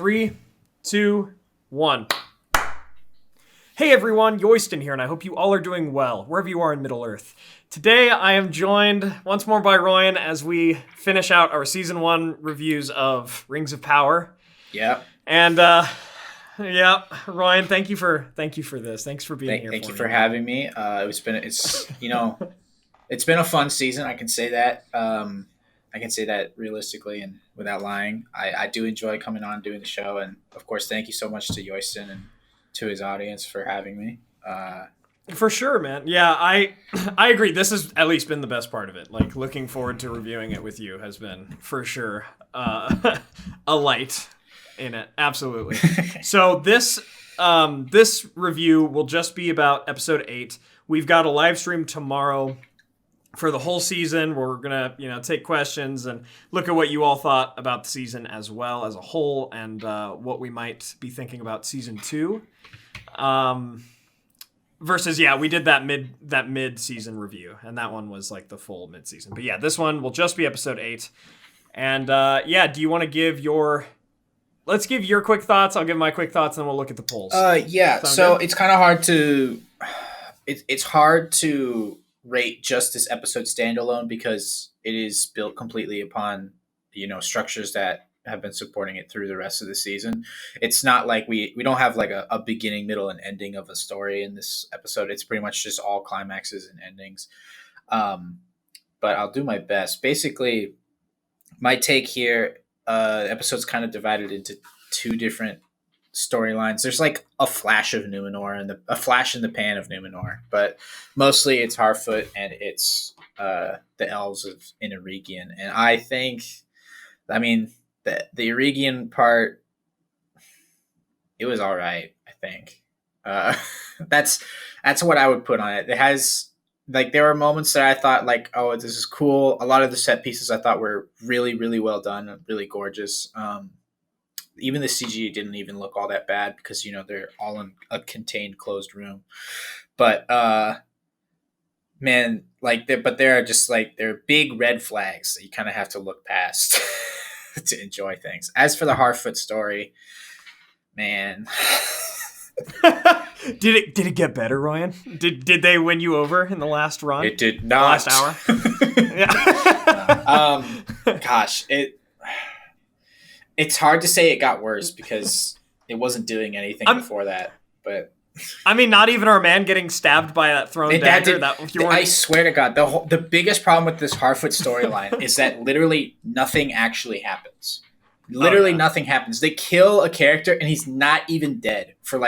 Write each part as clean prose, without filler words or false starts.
3, 2, 1. Hey everyone, Yoyston here, and I hope you all are doing well, wherever you are in Middle-earth. Today I am joined once more by Royen as we finish out our Season 1 reviews of Rings of Power. Yeah. And, Royen, thank you for this. Thanks for being here. Thank you for having me. It's been a fun season. I can say that. I can say that realistically and without lying. I do enjoy coming on doing the show, and of course, thank you so much to Yoyston and to his audience for having me. For sure, man. Yeah, I agree. This has at least been the best part of it. Like, looking forward to reviewing it with you has been, for sure, a light in it. Absolutely. So this review will just be about episode 8. We've got a live stream tomorrow for the whole season, where we're gonna, take questions and look at what you all thought about the season as well as a whole, and what we might be thinking about season 2. Versus, we did that mid-season review, and that one was like the full mid-season. But yeah, this one will just be episode 8. And do you want to give let's give your quick thoughts. I'll give my quick thoughts, and then we'll look at the polls. So it's kind of hard to it's hard to rate just this episode standalone because it is built completely upon structures that have been supporting it through the rest of the season. It's not like we don't have like a beginning, middle, and ending of a story in this episode. It's pretty much just all climaxes and endings. But I'll do my best. Basically, my take here, the episode's kind of divided into 2 different storylines. There's like a flash of Numenor and a flash in the pan of Numenor, but mostly it's Harfoot and it's the elves in Eregion. And I think, the Eregion part, it was all right. I think that's what I would put on it. It has there were moments that I thought like, oh, this is cool. A lot of the set pieces I thought were really, really well done, and really gorgeous. Even the CG didn't even look all that bad because they're all in a contained, closed room. But man, there are just there are big red flags that you kind of have to look past to enjoy things. As for the Harfoot story, man. Did it get better, Royen? Did they win you over in the last run? It did not. The last hour? Gosh, it's hard to say it got worse because it wasn't doing anything before that. But not even our man getting stabbed by that thrown dagger. I swear to God, the biggest problem with this Harfoot storyline is that literally nothing actually happens. Nothing happens. They kill a character and he's not even dead for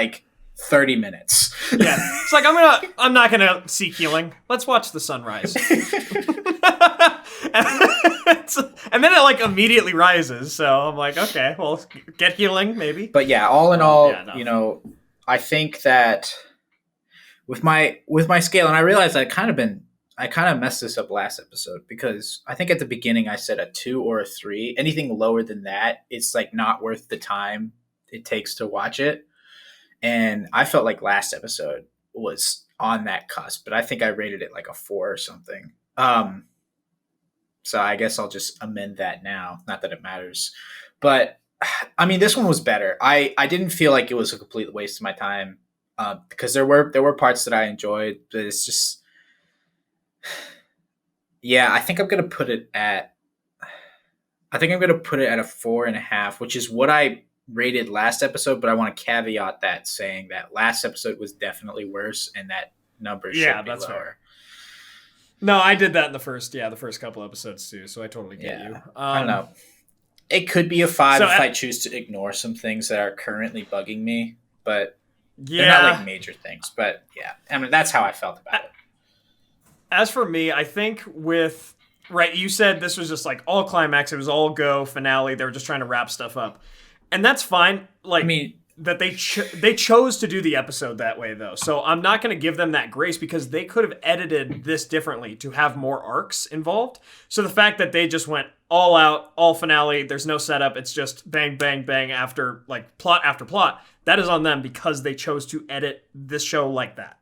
30 minutes. Yeah, it's I'm not gonna seek healing. Let's watch the sunrise. And then it immediately rises. So I'm like, okay, well, get healing maybe. But yeah, all in all, I think that with my scale, and I realized I kind of messed this up last episode because I think at the beginning I said a 2 or a 3. Anything lower than that, it's not worth the time it takes to watch it. And I felt like last episode was on that cusp, but I think I rated it a 4 or something. So I guess I'll just amend that now. Not that it matters, but this one was better. I didn't feel like it was a complete waste of my time because there were parts that I enjoyed, but it's just, I think I'm gonna put it at a 4.5, which is what I rated last episode. But I want to caveat that saying that last episode was definitely worse, and that number should be lower. Fair. No, I did that in the first couple episodes too, so I totally get you. I don't know. It could be a 5 if I choose to ignore some things that are currently bugging me, but they're not major things. But that's how I felt about it. As for me, I think you said this was just all climax. It was all go finale. They were just trying to wrap stuff up, and that's fine. That they chose to do the episode that way, though. So I'm not going to give them that grace because they could have edited this differently to have more arcs involved. So the fact that they just went all out, all finale, there's no setup, it's just bang, bang, bang after plot after plot, that is on them because they chose to edit this show like that.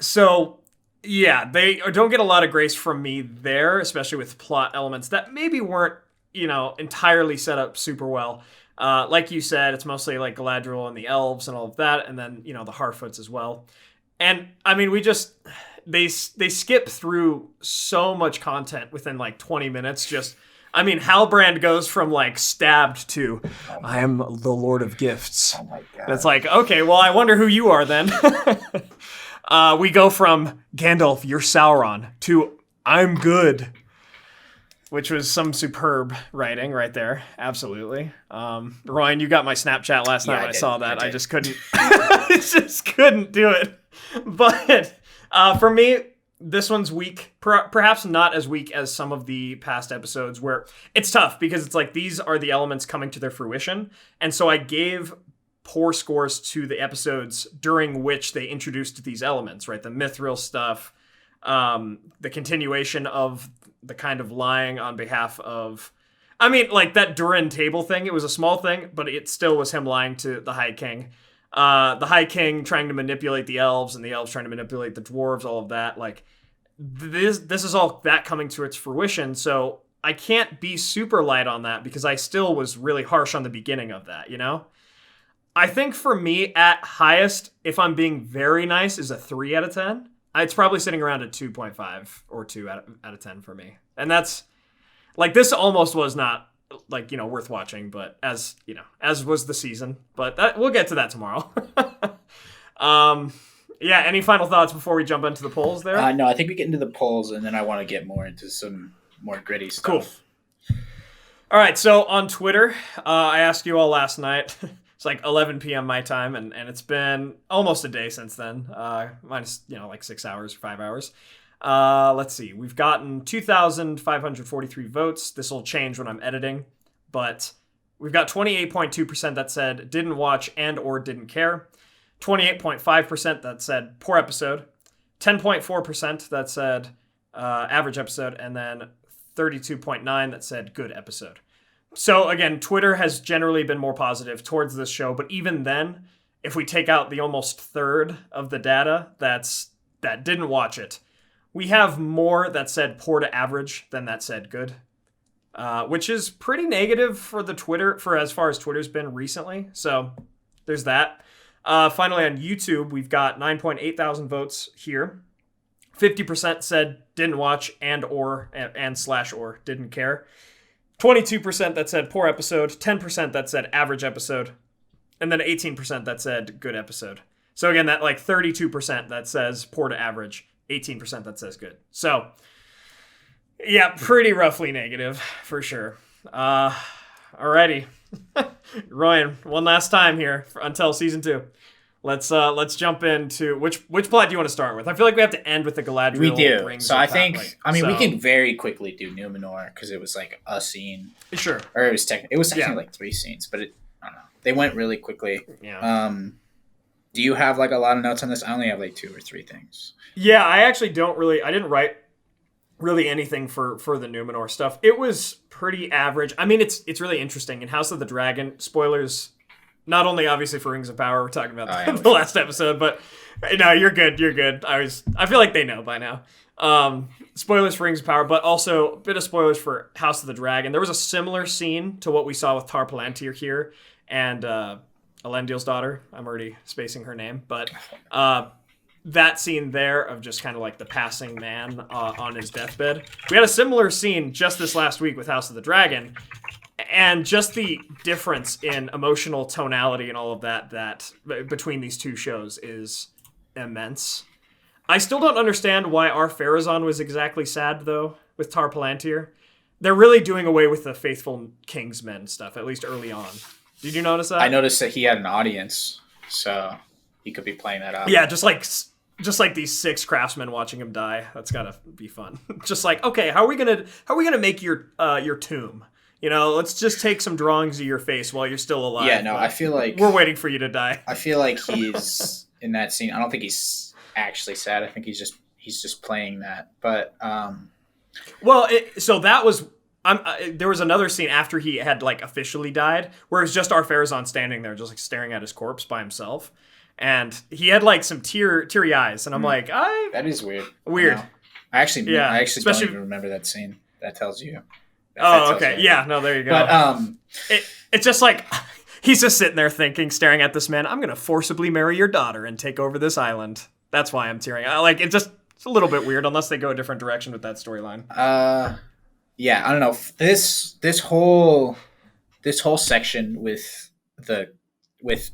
So they don't get a lot of grace from me there, especially with plot elements that maybe weren't, entirely set up super well. Like you said, it's mostly like Galadriel and the elves and all of that, and then, the Harfoots as well. And I mean, they skip through so much content within like 20 minutes. Halbrand goes from like stabbed to I am the Lord of Gifts. Oh my God. And it's like, okay, well, I wonder who you are then. We go from Gandalf, you're Sauron, to I'm good, which was some superb writing right there. Absolutely. Royen, you got my Snapchat last night when I saw that. I just couldn't, couldn't do it. But for me, this one's weak. Perhaps not as weak as some of the past episodes where it's tough because it's like these are the elements coming to their fruition. And so I gave poor scores to the episodes during which they introduced these elements, right? The mithril stuff, the continuation of the kind of lying on behalf of... like that Durin table thing, it was a small thing, but it still was him lying to the High King. The High King trying to manipulate the elves and the elves trying to manipulate the dwarves, all of that. Like, this is all that coming to its fruition, so I can't be super light on that because I still was really harsh on the beginning of that, I think for me, at highest, if I'm being very nice, is a 3 out of 10. It's probably sitting around a 2.5 or 2 out of 10 for me. And that's, like, this almost was not, like, worth watching, but as was the season. But we'll get to that tomorrow. Yeah, any final thoughts before we jump into the polls there? No, I think we get into the polls, and then I want to get more into some more gritty stuff. Cool. All right, so on Twitter, I asked you all last night. It's like 11 p.m. my time, and it's been almost a day since then, minus, like 6 hours or 5 hours. Let's see. We've gotten 2,543 votes. This will change when I'm editing, but we've got 28.2% that said didn't watch and or didn't care, 28.5% that said poor episode, 10.4% that said average episode, and then 32.9% that said good episode. So again, Twitter has generally been more positive towards this show, but even then, if we take out the almost third of the data that didn't watch it, we have more that said poor to average than that said good, which is pretty negative for as far as Twitter's been recently. So there's that. Finally, on YouTube, we've got 9.8 thousand votes here. 50% said didn't watch and didn't care. 22% that said poor episode, 10% that said average episode, and then 18% that said good episode. So again, that like 32% that says poor to average, 18% that says good. So yeah, pretty roughly negative for sure. Alrighty. Royen, one last time here until season 2. Let's jump into which plot do you want to start with? I feel like we have to end with the Galadriel. We do. So I think we can very quickly do Numenor because it was like a scene. Sure. Or it was technically like 3 scenes, but I don't know. They went really quickly. Yeah. Do you have like a lot of notes on this? I only have like 2 or 3 things. Yeah, I actually I didn't write really anything for the Numenor stuff. It was pretty average. I mean, it's really interesting. In House of the Dragon, spoilers. Not only obviously for Rings of Power, we're talking about the last episode, but no, you're good. You're good. I feel like they know by now. Spoilers for Rings of Power, but also a bit of spoilers for House of the Dragon. There was a similar scene to what we saw with Tar Palantir here and Elendil's daughter. I'm already spacing her name, but that scene there of just kind of like the passing man on his deathbed. We had a similar scene just this last week with House of the Dragon. And just the difference in emotional tonality and all of that between these 2 shows is immense. I still don't understand why our Pharazôn was exactly sad, though, with Tar Palantir. They're really doing away with the faithful Kingsmen stuff, at least early on. Did you notice that? I noticed that he had an audience, so he could be playing that up. Yeah, just like these 6 craftsmen watching him die. That's gotta be fun. Just like, okay, how are we gonna make your tomb? Let's just take some drawings of your face while you're still alive. Yeah, no, I feel like we're waiting for you to die. I feel like he's in that scene. I don't think he's actually sad. I think he's just playing that. But so that was there was another scene after he had like officially died where it was just our Pharazôn standing there, just like staring at his corpse by himself, and he had like some teary eyes, and I'm like, that is weird. Weird. No. I actually don't even remember that scene. That tells you. Oh, okay. Yeah, no, there you go. But It's just like he's just sitting there thinking, staring at this man. I'm gonna forcibly marry your daughter and take over this island. That's why I'm tearing. Like it's a little bit weird unless they go a different direction with that storyline. Yeah, I don't know. This whole section with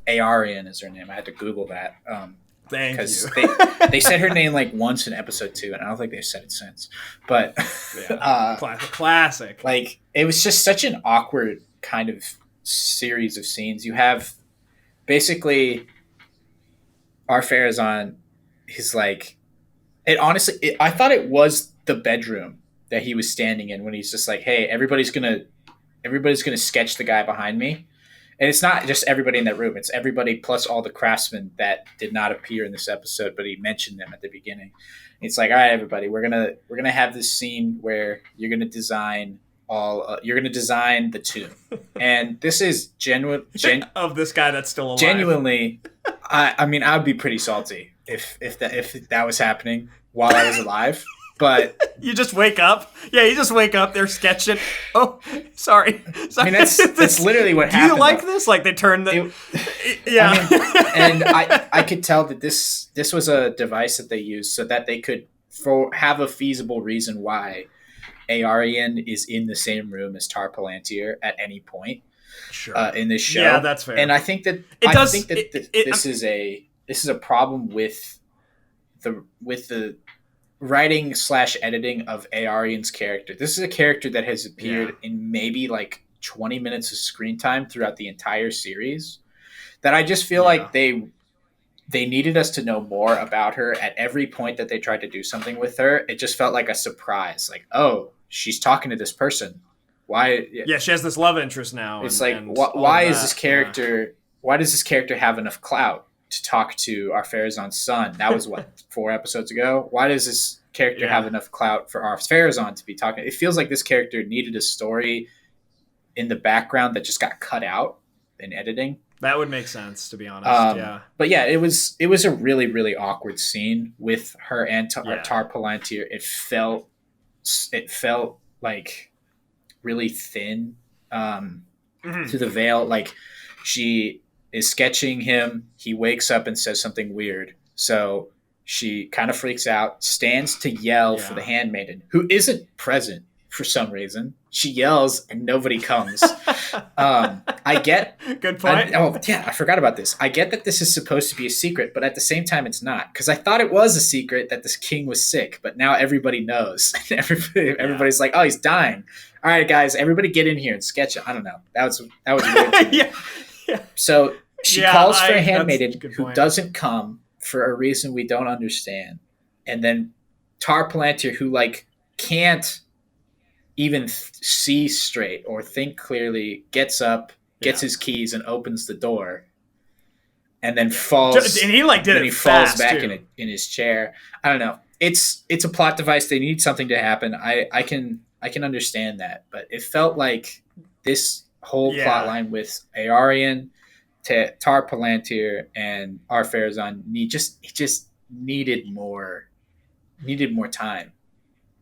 Arian is her name. I had to Google that. Thank because you. they said her name like once in episode 2, and I don't think they've said it since. But classic. Like it was just such an awkward kind of series of scenes. You have basically Ar-Pharazôn. He's like, I thought it was the bedroom that he was standing in when he's just like, hey, everybody's gonna sketch the guy behind me. And it's not just everybody in that room. It's everybody plus all the craftsmen that did not appear in this episode, but he mentioned them at the beginning. It's like, all right, everybody, we're gonna have this scene where you're gonna design the tomb, and this is genuine of this guy that's still alive. Genuinely, I mean, I would be pretty salty if that was happening while I was alive. But you just wake up. Yeah, you just wake up. They're sketching. Oh, sorry. I mean, that's literally what happened. Do you like this? Like they turned the. Yeah. I mean, and I could tell that this was a device that they used so that they could have a feasible reason why Arian is in the same room as Tar Palantir at any point. Sure. In this show. Yeah, that's fair. And I think that this is a problem with the writing / editing of Arian's character. This is a character that has appeared in maybe like 20 minutes of screen time throughout the entire series, that I just feel like they needed us to know more about her at every point that they tried to do something with her. It just felt like a surprise. Like, oh, she's talking to this person. Why? Yeah, she has this love interest now. It's why is this character? Yeah. Why does this character have enough clout to talk to Ar-Pharazôn's son? That was 4 episodes ago. Why does this character have enough clout for Ar-Pharazôn to be talking? It feels like this character needed a story in the background that just got cut out in editing. That would make sense, to be honest. Yeah. But yeah, it was a really, really awkward scene with her and Tar Palantir. It felt like really thin to the veil. Like she is sketching him. He wakes up and says something weird. So she kind of freaks out, stands to yell for the handmaiden, who isn't present for some reason. She yells and nobody comes. I get... Good point. I forgot about this. I get that this is supposed to be a secret, but at the same time it's not. Because I thought it was a secret that this king was sick, but now everybody knows. Everybody's like, oh, he's dying. All right, guys, everybody get in here and sketch it. I don't know. That was weird. Yeah. So she calls for a handmaiden who doesn't come for a reason we don't understand. And then Tar Palantir, who can't even see straight or think clearly, gets up, gets his keys, and opens the door, and then falls. And he did it. He fast falls back too. in his chair. I don't know. It's a plot device. They need something to happen. I can understand that, but it felt like this whole plot line with Arian, Tar Palantir, and Ar-Pharazôn just needed more time.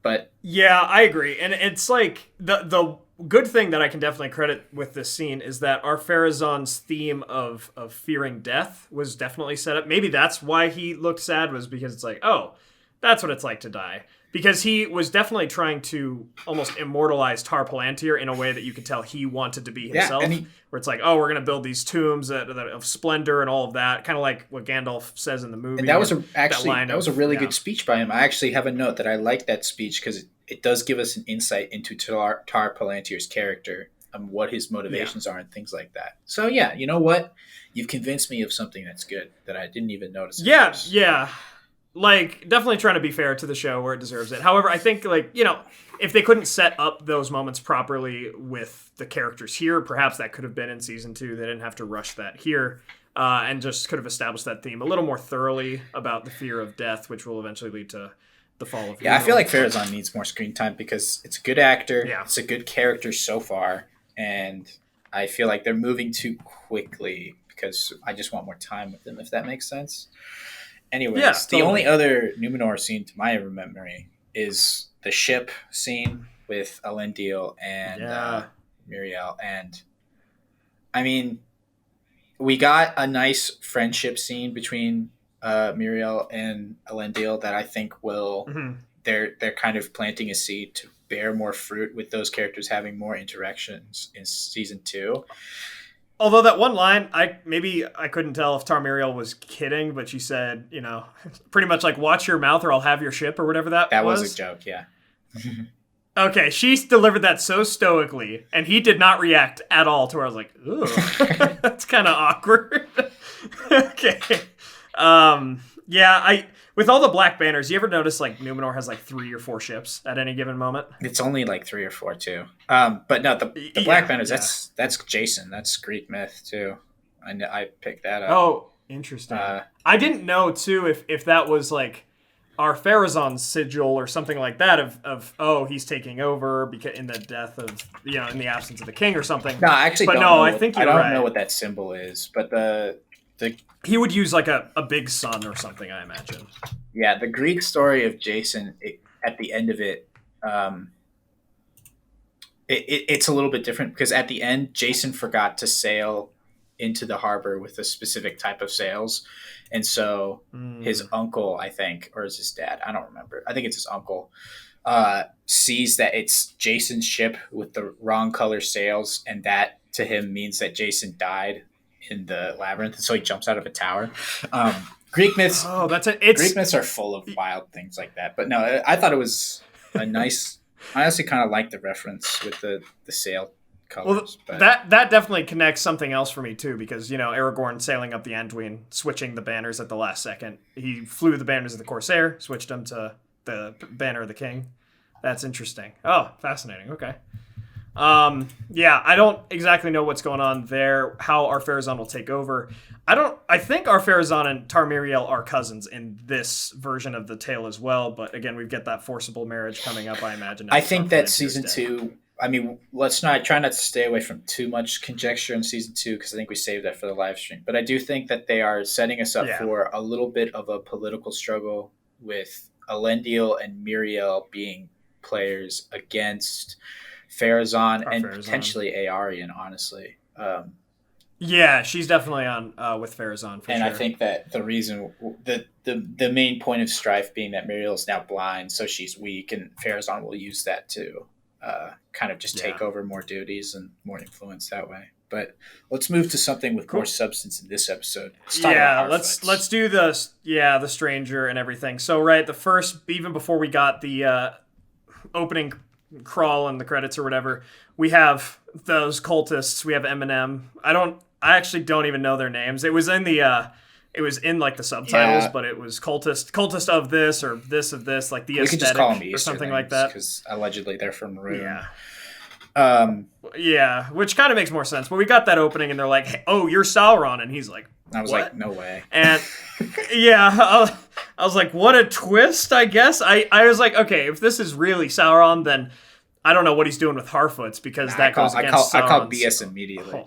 But yeah, I agree. And it's like the good thing that I can definitely credit with this scene is that Ar-Pharazôn's theme of fearing death was definitely set up. Maybe that's why he looked sad, was because it's like, oh, that's what it's like to die. Because he was definitely trying to almost immortalize Tar Palantir in a way that you could tell he wanted to be himself. Where it's like, oh, we're going to build these tombs of splendor and all of that. Kind of like what Gandalf says in the movie. And that was a really good speech by him. I actually have a note that I like that speech because it does give us an insight into Tar Palantir's character and what his motivations are and things like that. So yeah, you know what? You've convinced me of something that's good that I didn't even notice. Yeah. Definitely trying to be fair to the show where it deserves it. However, I think, if they couldn't set up those moments properly with the characters here, perhaps that could have been in season 2. They didn't have to rush that here, and just could have established that theme a little more thoroughly about the fear of death, which will eventually lead to the fall of. Yeah, I feel like Pharazôn needs more screen time because it's a good actor. Yeah. It's a good character so far, and I feel like they're moving too quickly because I just want more time with them, if that makes sense. Anyways, the only other Numenor scene to my memory is the ship scene with Elendil and Muriel. And I mean, we got a nice friendship scene between Muriel and Elendil that I think will they're kind of planting a seed to bear more fruit with those characters having more interactions in season 2. Although that one line, I couldn't tell if Tarmiriel was kidding, but she said, you know, pretty much like, watch your mouth or I'll have your ship or whatever that was. That was a joke, yeah. Okay, she delivered that so stoically, and he did not react at all to her. I was like, ooh, that's kind of awkward. Okay. Yeah, with all the black banners, you ever notice like Numenor has like 3 or 4 ships at any given moment? It's only like 3 or 4 too. But no, the black banners, that's Jason. That's Greek myth too. I picked that up. Oh, interesting. I didn't know too if that was like our Pharazôn sigil or something like that of he's taking over because in the death of, you know, in the absence of the king or something. No, I actually don't know. I think I don't know what that symbol is, but the he would use like a big sun or something, I imagine. Yeah, the Greek story of Jason, at the end of it, it's a little bit different because at the end, Jason forgot to sail into the harbor with a specific type of sails. And so his uncle, I think, or is his dad? I don't remember. I think it's his uncle, sees that it's Jason's ship with the wrong color sails. And that to him means that Jason died in the labyrinth. And so he jumps out of a tower. Greek myths. Oh, that's it. Greek myths are full of wild things like that. But no, I thought it was a nice, I honestly kind of like the reference with the sail colors. Well, that definitely connects something else for me too, because, you know, Aragorn sailing up the Anduin, switching the banners at the last second. He flew the banners of the Corsair, switched them to the banner of the King. That's interesting. Oh, fascinating. Okay. Yeah, I don't exactly know what's going on there, how our Pharazôn will take over. I think our Pharazôn and Tarmiriel are cousins in this version of the tale as well, but again, we get that forcible marriage coming up, I imagine. I think that season 2, I mean, try not to stay away from too much conjecture in season 2, because I think we saved that for the live stream. But I do think that they are setting us up for a little bit of a political struggle with Elendil and Muriel being players against Pharazôn and potentially Aarion, honestly. Yeah, she's definitely on with Pharazôn for and sure. I think that the reason, the main point of strife being that Muriel is now blind, so she's weak, and Pharazôn will use that to kind of just take over more duties and more influence that way. But let's move to something with more substance in this episode. Let's do the stranger and everything. So the first, even before we got the opening crawl and the credits or whatever, we have those cultists. We have Eminem. I actually don't even know their names. It was in the like the subtitles, but it was cultist of this or this of this, like the we aesthetic could just call them Easter or something names, like that. Because allegedly they're from Rune. Which kind of makes more sense. But we got that opening, and they're like, hey, "Oh, you're Sauron," and he's like, I was like, "No way!" And I was like, "What a twist!" I guess I was like, "Okay, if this is really Sauron, then I don't know what he's doing with Harfoots because that goes against Sauron's." I call BS immediately.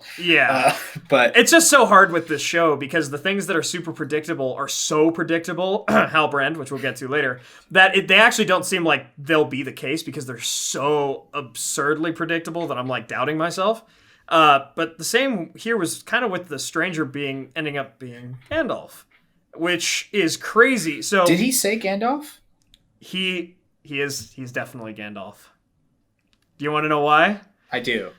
But it's just so hard with this show because the things that are super predictable are so predictable, Halbrand, which we'll get to later, that they actually don't seem like they'll be the case because they're so absurdly predictable that I'm like doubting myself. But the same here was kind of with the stranger ending up being Gandalf, which is crazy. So did he say Gandalf? He's definitely Gandalf. Do you want to know why? I do.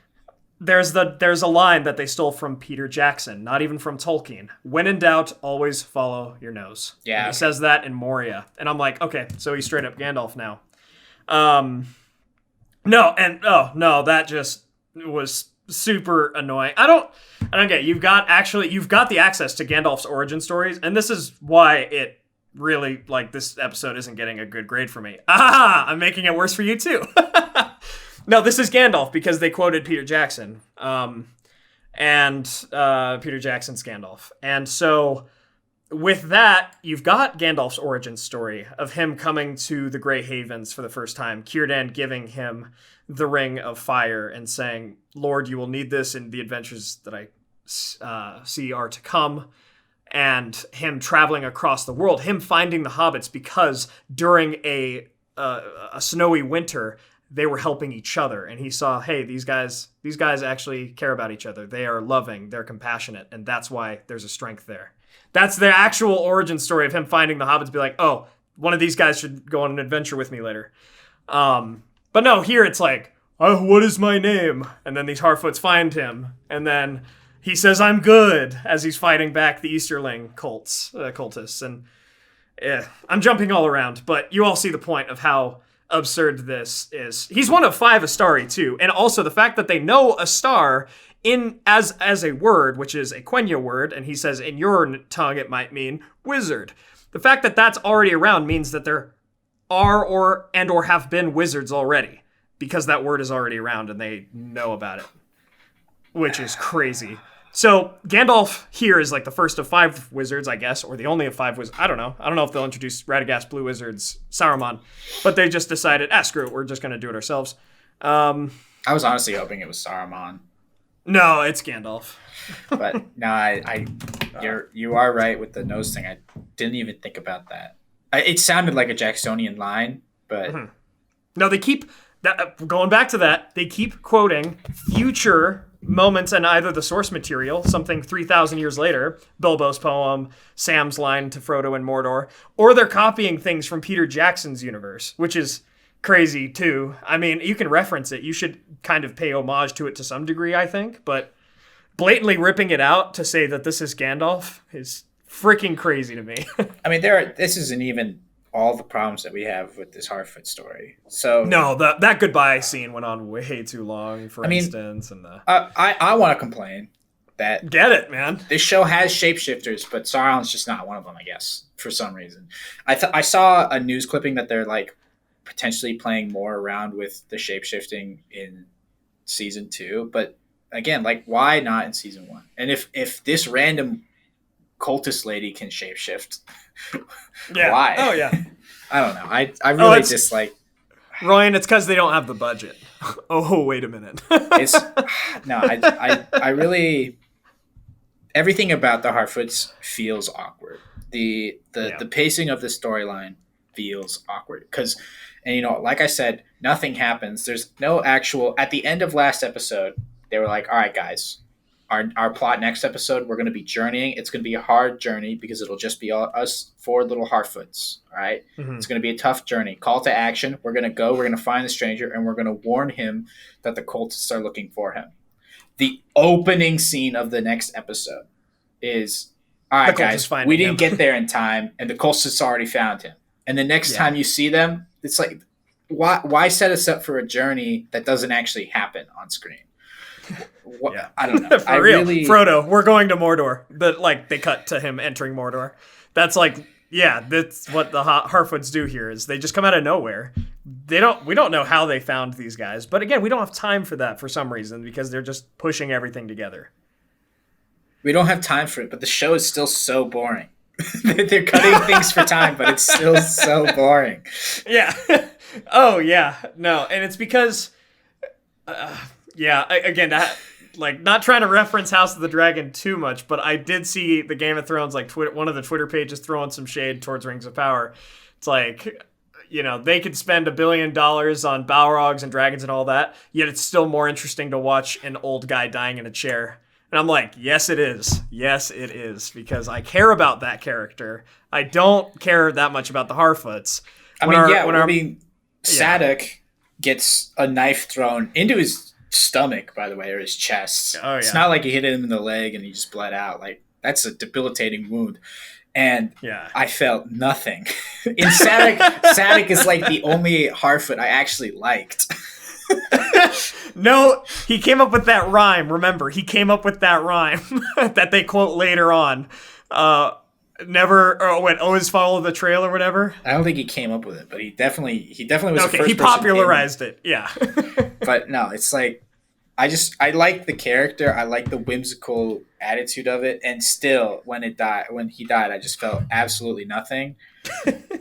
There's a line that they stole from Peter Jackson, not even from Tolkien. When in doubt, always follow your nose. Yeah. And he says that in Moria. And I'm like, okay, so he's straight up Gandalf now. That just was super annoying. I don't get, you've got the access to Gandalf's origin stories, and this is why it really, like, this episode isn't getting a good grade for me. I'm making it worse for you too. No, this is Gandalf because they quoted Peter Jackson, and Peter Jackson's Gandalf. And so with that, you've got Gandalf's origin story of him coming to the Grey Havens for the first time, Círdan giving him the Ring of Fire and saying, "Lord, you will need this in the adventures that I see are to come," and him traveling across the world, him finding the hobbits because during a snowy winter, they were helping each other, and he saw, hey, these guys actually care about each other. They are loving, they're compassionate, and that's why there's a strength there. That's the actual origin story of him finding the hobbits, be like, oh, one of these guys should go on an adventure with me later. But no, here it's like, oh, what is my name? And then these Harfoots find him, and then he says, I'm good, as he's fighting back the Easterling cultists. And I'm jumping all around, but you all see the point of how absurd this is. He's one of 5 Astari too, and also the fact that they know Astar as a word, which is a Quenya word, and he says in your tongue it might mean wizard. The fact that that's already around means that there are or have been wizards already, because that word is already around and they know about it, which is crazy. So Gandalf here is like the first of 5 wizards, I guess, or the only of 5 wizards. I don't know if they'll introduce Radagast Blue Wizards, Saruman, but they just decided, screw it, we're just going to do it ourselves. I was honestly hoping it was Saruman. No, it's Gandalf. But no, you are right with the nose thing. I didn't even think about that. It sounded like a Jacksonian line, but no, they keep going back to that. They keep quoting future moments in either the source material, something 3,000 years later, Bilbo's poem, Sam's line to Frodo in Mordor, or they're copying things from Peter Jackson's universe, which is crazy too. I mean, you can reference it. You should kind of pay homage to it to some degree, I think, but blatantly ripping it out to say that this is Gandalf is freaking crazy to me. I mean, this isn't even all the problems that we have with this Harfoot story. So no, that goodbye scene went on way too long, for instance. And I want to complain that get it, man. This show has shapeshifters, but Sauron's just not one of them, I guess, for some reason. I saw a news clipping that they're like potentially playing more around with the shapeshifting in season 2, but again, like, why not in season 1? And if this random cultist lady can shapeshift, why? Oh yeah. I don't know. I really dislike Royen. It's because they don't have the budget. Oh, wait a minute. I really, everything about the Harfoots feels awkward. The pacing of the storyline feels awkward because, and like I said, nothing happens. There's no actual, at the end of last episode, they were like, all right, guys, our plot next episode, we're going to be journeying. It's going to be a hard journey because it'll just be us 4 little Harfoots. All right. Mm-hmm. It's going to be a tough journey. Call to action. We're going to go. We're going to find the stranger and we're going to warn him that the cultists are looking for him. The opening scene of the next episode is, all right, guys, we didn't get there in time and the cultists already found him. And the next time you see them, it's like, why set us up for a journey that doesn't actually happen on screen? I don't know. For real. Frodo, we're going to Mordor. But like they cut to him entering Mordor. That's like, that's what the Harfoots do here is they just come out of nowhere. We don't know how they found these guys. But again, we don't have time for that for some reason because they're just pushing everything together. We don't have time for it, but the show is still so boring. They're cutting things for time, but it's still so boring. Yeah. Oh, yeah. No, and it's because... again, like not trying to reference House of the Dragon too much, but I did see the Game of Thrones, like one of the Twitter pages throwing some shade towards Rings of Power. It's like, they could spend $1 billion on Balrogs and dragons and all that, yet it's still more interesting to watch an old guy dying in a chair. And I'm like, yes, it is. Yes, it is. Because I care about that character. I don't care that much about the Harfoots. Sadoc gets a knife thrown into his stomach, by the way, or his chest. Oh, yeah. It's not like he hit him in the leg and he just bled out. Like, that's a debilitating wound. And I felt nothing. In Sadoc is like the only Harfoot I actually liked. No, he came up with that rhyme. Remember, he came up with that rhyme that they quote later on. Always follow the trail or whatever. I don't think he came up with it, but he definitely was the first. He popularized it. Yeah. But no, it's like I like the character. I like the whimsical attitude of it, and still, when he died, I just felt absolutely nothing.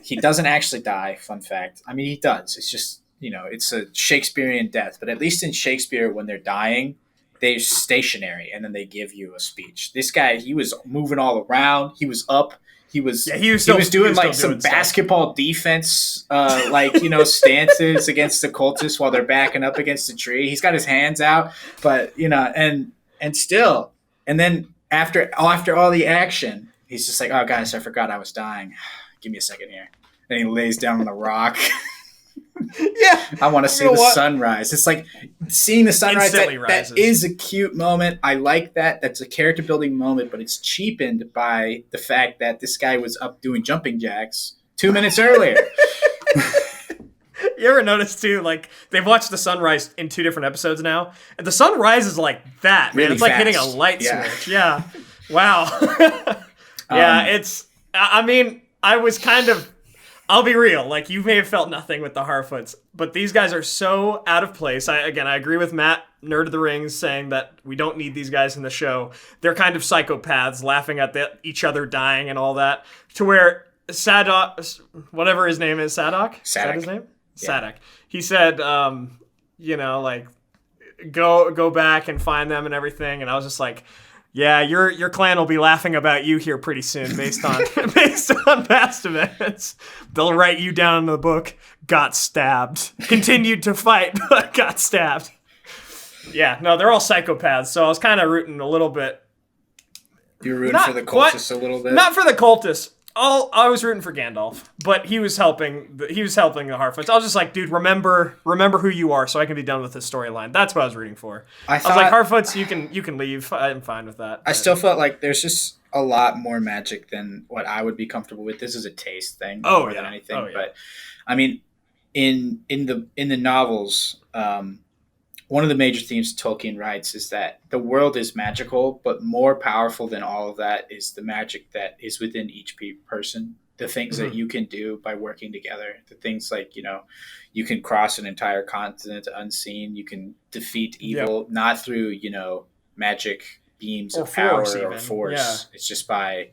He doesn't actually die. Fun fact. I mean, he does. It's just it's a Shakespearean death, but at least in Shakespeare, when they're dying, they're stationary, and then they give you a speech. This guy, he was moving all around. He was up. he was still doing like some basketball defense, stances against the cultists while they're backing up against the tree. He's got his hands out, but and then after all the action, he's just like, oh guys, I forgot I was dying. Give me a second here. And he lays down on the rock. Yeah, I want to see the sunrise. It's like seeing the sunrise. That is a cute moment. I like that. That's a character building moment, but it's cheapened by the fact that this guy was up doing jumping jacks 2 minutes earlier. You ever notice too? Like they've watched the sunrise in 2 different episodes now, and the sunrise is like that, man. Really it's like fast. hitting a light switch. Yeah. Wow. Yeah. I mean, I was kind of. I'll be real. Like, you may have felt nothing with the Harfoots, but these guys are so out of place. I agree with Matt, Nerd of the Rings, saying that we don't need these guys in the show. They're kind of psychopaths, laughing at each other dying and all that, to where Sadoc, whatever his name is, Sadoc? Is that his name? Yeah. Sadoc. He said, go back and find them and everything, and I was just like, yeah, your clan will be laughing about you here pretty soon, based on past events. They'll write you down in the book. Got stabbed. Continued to fight, but got stabbed. Yeah, no, they're all psychopaths. So I was kind of rooting a little bit. You're rooting for the cultists a little bit. Not for the cultists. I was rooting for Gandalf, but he was helping. He was helping the Harfoots. I was just like, dude, remember who you are, so I can be done with this storyline. That's what I was rooting for. I was like, Harfoots, you can leave. I'm fine with that. I still felt like there's just a lot more magic than what I would be comfortable with. This is a taste thing more than anything. Oh, yeah. But I mean, in the novels, one of the major themes Tolkien writes is that the world is magical, but more powerful than all of that is the magic that is within each person. The things that you can do by working together. The things like, you can cross an entire continent unseen. You can defeat evil, not through, magic beams of power or force. Yeah. It's just by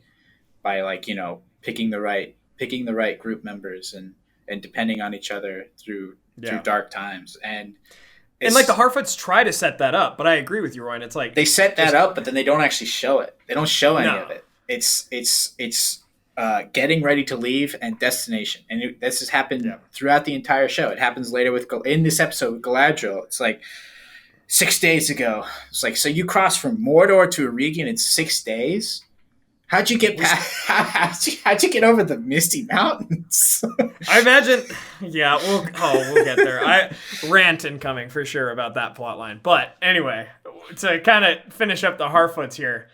picking the right group members and depending on each other through dark times. And like the Harfoots try to set that up, but I agree with you, Royen. It's like they set that up, but then they don't actually show it. They don't show any of it. It's getting ready to leave and destination, and this has happened throughout the entire show. It happens later in this episode with Galadriel. It's like 6 days ago. It's like, so you crossed from Mordor to Eregion in 6 days. How'd you get past? How'd you get over the Misty Mountains? I imagine. Yeah, we'll get there. Rant incoming for sure about that plot line. But anyway, to kind of finish up the Harfoots here.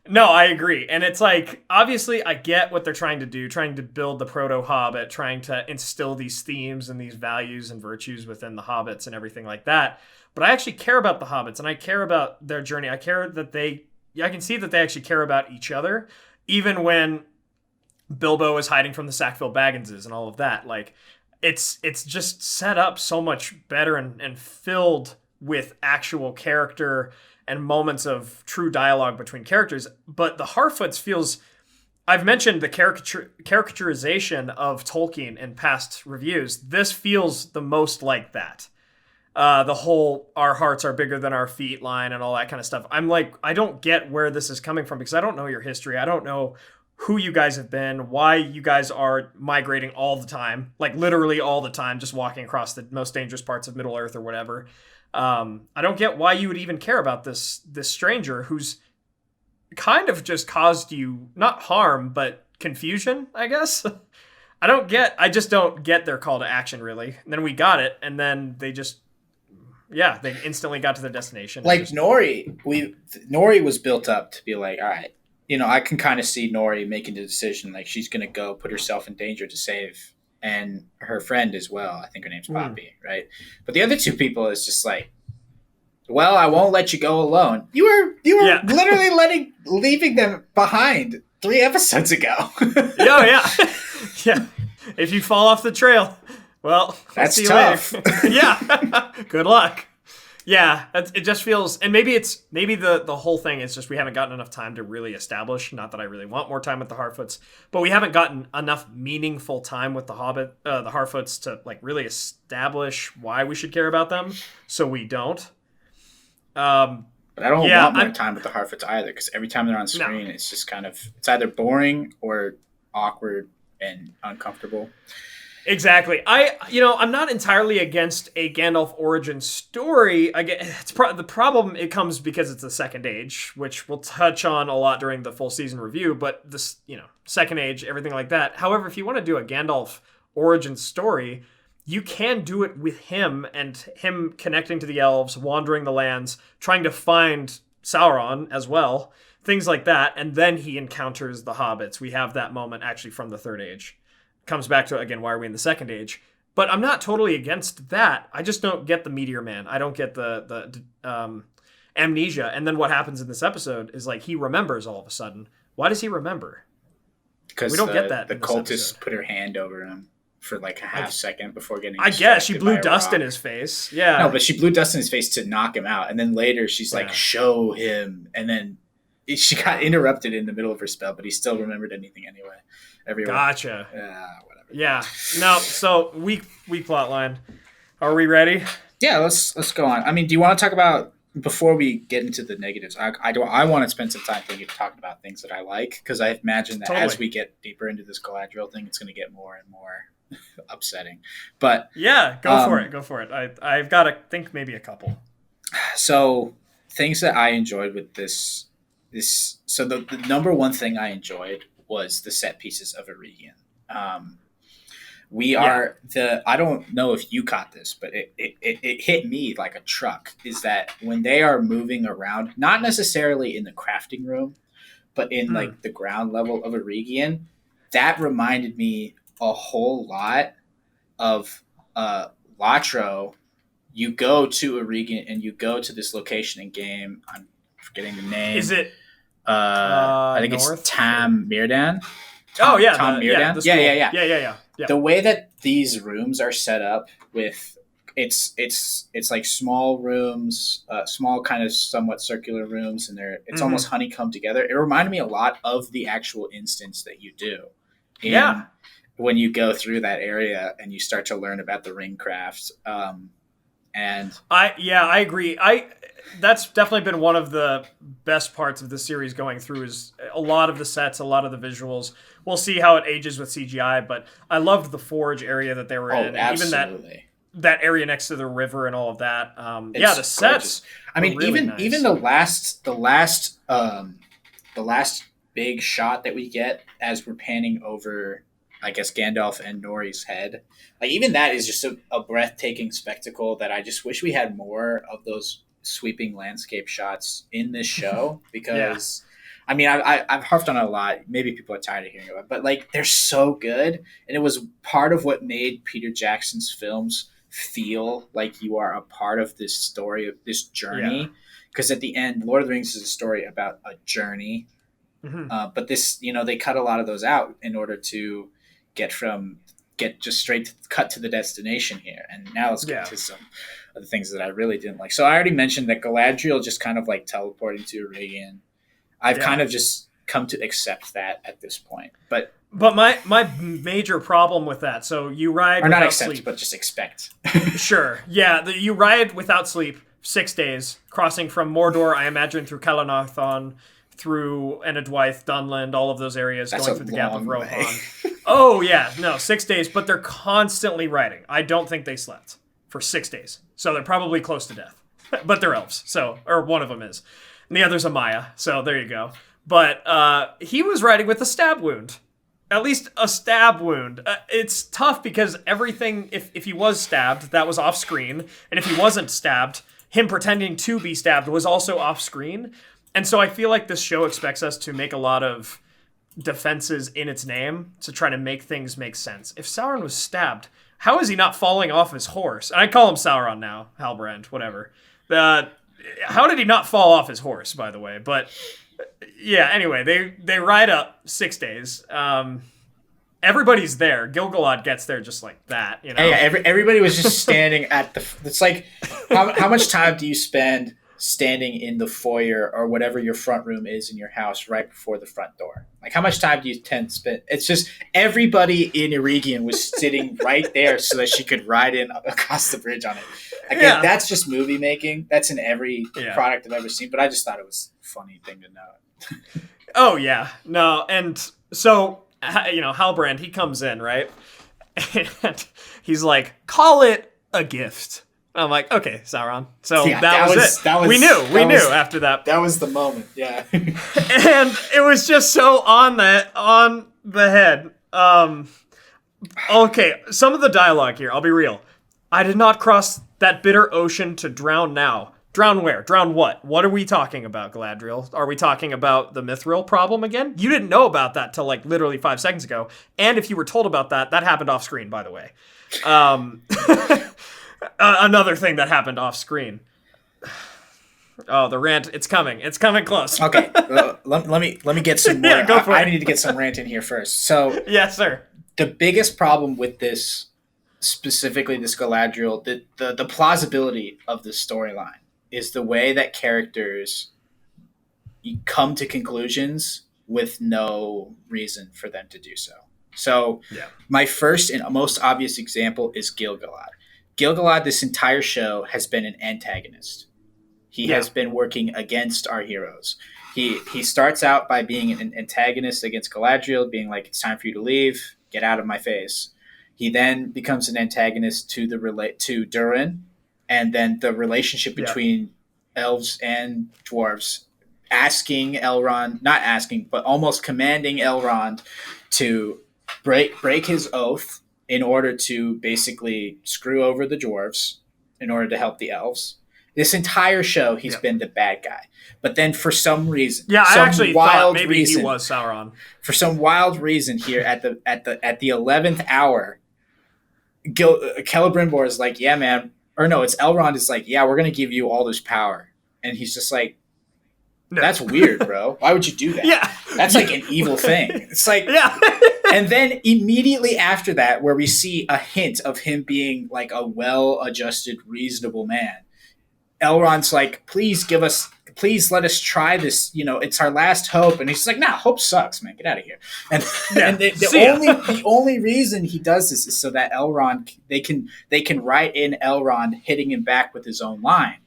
No, I agree, and it's like obviously I get what they're trying to do, trying to build the proto-Hobbit, trying to instill these themes and these values and virtues within the Hobbits and everything like that. But I actually care about the Hobbits, and I care about their journey. I care that I can see that they actually care about each other. Even when Bilbo is hiding from the Sackville Bagginses and all of that, like it's just set up so much better and filled with actual character and moments of true dialogue between characters. But the Harfoots feels, I've mentioned the caricaturization of Tolkien in past reviews. This feels the most like that. The whole "our hearts are bigger than our feet" line and all that kind of stuff. I'm like, I don't get where this is coming from because I don't know your history. I don't know who you guys have been, why you guys are migrating all the time, like literally all the time, just walking across the most dangerous parts of Middle Earth or whatever. I don't get why you would even care about this stranger who's kind of just caused you not harm, but confusion, I guess. I just don't get their call to action really. And then we got it, and then they just. Yeah, they instantly got to their destination. Like Nori was built up to be like, all right, I can kind of see Nori making the decision, like she's going to go put herself in danger to save, and her friend as well. I think her name's Poppy, right? But the other two people is just like, well, I won't let you go alone. You were literally leaving them behind 3 episodes ago. Yeah. If you fall off the trail. Well, that's see you tough. Later. Yeah. Good luck. Yeah, it just feels, and maybe the whole thing is just we haven't gotten enough time to really establish. Not that I really want more time with the Harfoots, but we haven't gotten enough meaningful time with the Harfoots to like really establish why we should care about them. So we don't. But I don't want more time with the Harfoots either, because every time they're on screen, it's just kind of it's either boring or awkward and uncomfortable. Exactly. I'm not entirely against a Gandalf origin story. The problem, it comes because it's the Second Age, which we'll touch on a lot during the full season review. But this, Second Age, everything like that. However, if you want to do a Gandalf origin story, you can do it with him and him connecting to the elves, wandering the lands, trying to find Sauron as well, things like that. And then he encounters the hobbits. We have that moment actually from the Third Age. Comes back to, again, why are we in the Second Age? But I'm not totally against that. I just don't get the Meteor Man. I don't get the amnesia. And then what happens in this episode is like he remembers all of a sudden. Why does he remember? Because we don't get that. The cultist put her hand over him for like a half second before getting. I guess she blew dust in his face. Yeah. No, but she blew dust in his face to knock him out, and then later she's like, "Show him," and then she got interrupted in the middle of her spell, but he still remembered anything anyway. Everyone. Gotcha. Whatever. Yeah. No. So weak plot line. Are we ready? Yeah. Let's go on. I mean, do you want to talk about before we get into the negatives? I want to spend some time talking about things that I like, because I imagine that as we get deeper into this Galadriel thing, it's going to get more and more upsetting. But yeah, go for it. I've got to think maybe a couple. So things that I enjoyed with this. So the number one thing I enjoyed was the set pieces of Eregion. I don't know if you caught this, but it hit me like a truck, is that when they are moving around, not necessarily in the crafting room, but in like the ground level of Eregion, that reminded me a whole lot of Latro. You go to Eregion and you go to this location in game. I'm forgetting the name. Is it? I think it's Tam Mirdan. Tom Mirdan. Yeah. The way that these rooms are set up with it's like small rooms, small kind of somewhat circular rooms, and it's almost honeycombed together. It reminded me a lot of the actual instance that you do. When you go through that area and you start to learn about the ring crafts. And I agree. That's definitely been one of the best parts of the series going through, is a lot of the sets, a lot of the visuals. We'll see how it ages with CGI, but I loved the forge area that they were in. Absolutely. Even that area next to the river and all of that. The sets. Gorgeous. I mean, really even the last big shot that we get as we're panning over, I guess, Gandalf and Nori's head. Like, even that is just a breathtaking spectacle that I just wish we had more of those sweeping landscape shots in this show, because I mean, I've harped on it a lot. Maybe people are tired of hearing about it, but like, they're so good. And it was part of what made Peter Jackson's films feel like you are a part of this story, of this journey. Because at the end, Lord of the Rings is a story about a journey. But this, they cut a lot of those out in order to get just straight cut to the destination here. And now let's get to some of the things that I really didn't like. So I already mentioned that Galadriel just kind of like teleporting to Eregion. I've kind of just come to accept that at this point. But my major problem with that, so you ride without not accept, sleep. But just expect. Sure. Yeah, you ride without sleep 6 days, crossing from Mordor, I imagine, through Calanarthon, through Enedwaith, Dunland, all of those areas, going through the Gap of Rohan. 6 days, but they're constantly riding. I don't think they slept for 6 days. So they're probably close to death. But they're elves, or one of them is. And the other's a Maya, so there you go. But he was riding with a stab wound. At least a stab wound. It's tough because everything, if he was stabbed, that was off screen. And if he wasn't stabbed, him pretending to be stabbed was also off screen. And so I feel like this show expects us to make a lot of defenses in its name to try to make things make sense. If Sauron was stabbed, how is he not falling off his horse? And I call him Sauron now, Halbrand, whatever. How did he not fall off his horse, by the way? But yeah, anyway, they ride up 6 days. Everybody's there. Gil-galad gets there just like that, Yeah, everybody was just standing at the... It's like, how much time do you spend standing in the foyer or whatever your front room is in your house right before the front door? Like, how much time do you tend to spend? It's just everybody in Eregion was sitting right there so that she could ride in across the bridge on it. Again, that's just movie making. That's in every product I've ever seen, but I just thought it was a funny thing to know. Oh, yeah. No, and so Halbrand, he comes in, right? And he's like, call it a gift. I'm like, okay, Sauron. So that was it. We knew after that. That was the moment, yeah. And it was just so on the head. Okay, some of the dialogue here, I'll be real. I did not cross that bitter ocean to drown now. Drown where? Drown what? What are we talking about, Galadriel? Are we talking about the mithril problem again? You didn't know about that till like literally 5 seconds ago. And if you were told about that, that happened off screen, by the way. Another thing that happened off screen. Oh, the rant, it's coming. It's coming close. Okay, let me get some more. Yeah, go for it. I need to get some rant in here first. So, yes, sir. The biggest problem with this, specifically this Galadriel, the plausibility of the storyline is the way that characters come to conclusions with no reason for them to do so. So my first and most obvious example is Gil-galad. Gil-galad, this entire show, has been an antagonist. He has been working against our heroes. He starts out by being an antagonist against Galadriel, being like, it's time for you to leave, get out of my face. He then becomes an antagonist to Durin, and then the relationship between elves and dwarves, almost commanding Elrond to break his oath in order to basically screw over the dwarves in order to help the elves. This entire show, he's been the bad guy. But then for some reason, I actually thought maybe he was Sauron. For some wild reason here at the 11th hour, Celebrimbor is like, yeah, man. Or no, it's Elrond is like, yeah, we're going to give you all this power. And he's just like, that's weird, bro. Why would you do that? Yeah. That's like an evil thing. It's like, And then immediately after that, where we see a hint of him being like a well-adjusted, reasonable man, Elrond's like, please let us try this. It's our last hope. And he's like, nah, hope sucks, man. Get out of here. And, the only reason he does this is so that Elrond, they can write in Elrond hitting him back with his own line.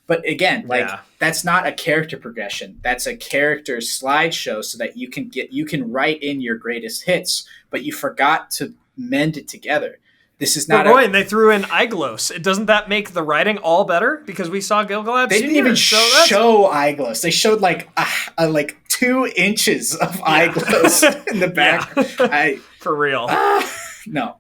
But again, that's not a character progression. That's a character slideshow so that you can write in your greatest hits, but you forgot to mend it together. This is not. Royen, they threw in Aiglos. Doesn't that make the writing all better? Because we saw Gil-galad's They didn't even show Aiglos. They showed like 2 inches of Aiglos in the back. For real. No.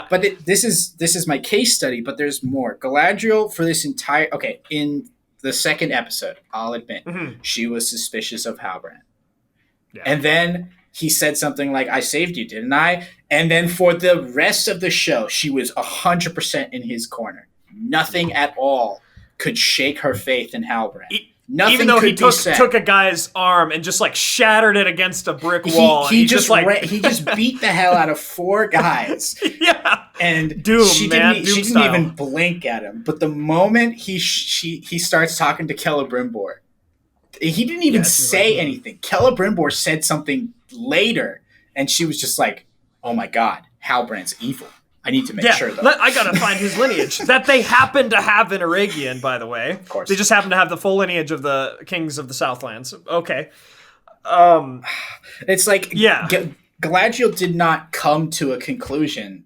But this is my case study, but there's more. Galadriel for this entire... Okay, in the second episode, I'll admit, she was suspicious of Halbrand. Yeah. And then he said something like, I saved you, didn't I? And then for the rest of the show, she was 100% in his corner. Nothing at all could shake her faith in Halbrand. Nothing even though could he took a guy's arm and just like shattered it against a brick wall. He just beat the hell out of 4 guys. And she didn't even blink at him. But the moment he starts talking to Celebrimbor, he didn't even say anything. Celebrimbor said something later, and she was just like, "Oh my God, Halbrand's evil. I need to make sure, though. I gotta find his lineage." That they happen to have in Eregion, by the way. Of course. They just happen to have the full lineage of the kings of the Southlands. Okay. It's like Galadriel did not come to a conclusion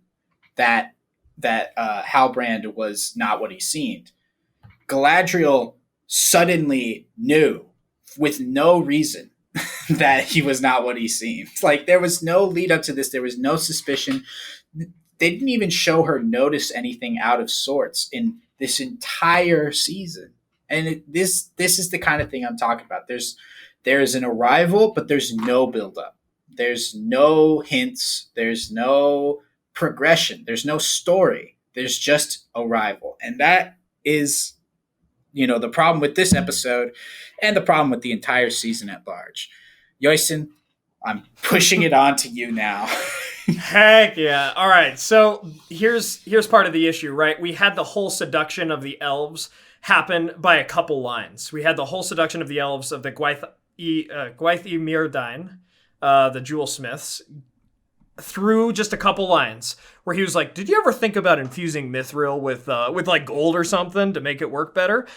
that Halbrand was not what he seemed. Galadriel suddenly knew, with no reason, that he was not what he seemed. Like, there was no lead up to this. There was no suspicion. They didn't even show her notice anything out of sorts in this entire season. And this is the kind of thing I'm talking about. There's an arrival, but there's no buildup. There's no hints. There's no progression. There's no story. There's just arrival. And that is, the problem with this episode and the problem with the entire season at large. Yoisen, I'm pushing it on to you now. Heck yeah. All right. So here's part of the issue, right? We had the whole seduction of the elves happen by a couple lines. We had the whole seduction of the elves of the Gwaith y Myrdain, the jewel smiths, through just a couple lines where he was like, did you ever think about infusing mithril with like gold or something to make it work better?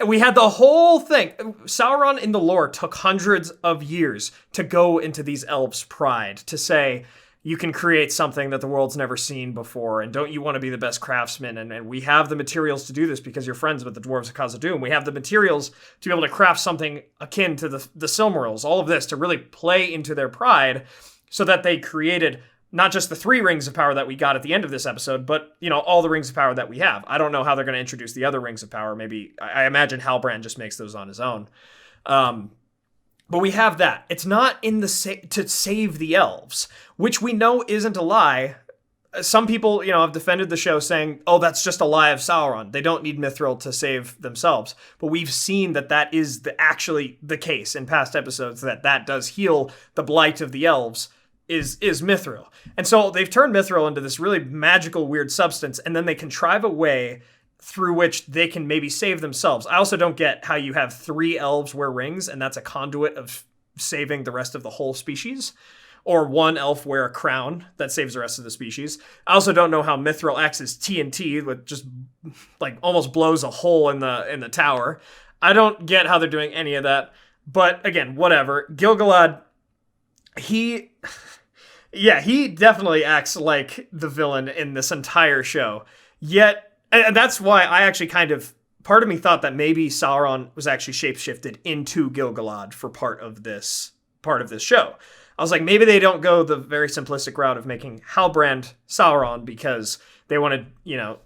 We had the whole thing. Sauron in the lore took hundreds of years to go into these elves' pride, to say, you can create something that the world's never seen before, and don't you want to be the best craftsman? And we have the materials to do this because you're friends with the dwarves of Khazad-dûm. We have the materials to be able to craft something akin to the Silmarils. All of this to really play into their pride, so that they created not just the 3 rings of power that we got at the end of this episode, but, all the rings of power that we have. I don't know how they're going to introduce the other rings of power. Maybe, I imagine Halbrand just makes those on his own. But we have that. It's not in to save the elves, which we know isn't a lie. Some people, have defended the show saying, oh, that's just a lie of Sauron. They don't need Mithril to save themselves. But we've seen that is actually the case in past episodes, that does heal the blight of the elves, is Mithril. And so they've turned Mithril into this really magical, weird substance, and then they contrive a way through which they can maybe save themselves. I also don't get how you have 3 elves wear rings, and that's a conduit of saving the rest of the whole species, or 1 elf wear a crown that saves the rest of the species. I also don't know how Mithril acts as TNT, which just almost blows a hole in the tower. I don't get how they're doing any of that. But again, whatever. Gil-galad, he definitely acts like the villain in this entire show. Yet, and that's why I actually part of me thought that maybe Sauron was actually shapeshifted into Gil-galad for part of this show. I was like, maybe they don't go the very simplistic route of making Halbrand Sauron because they want to,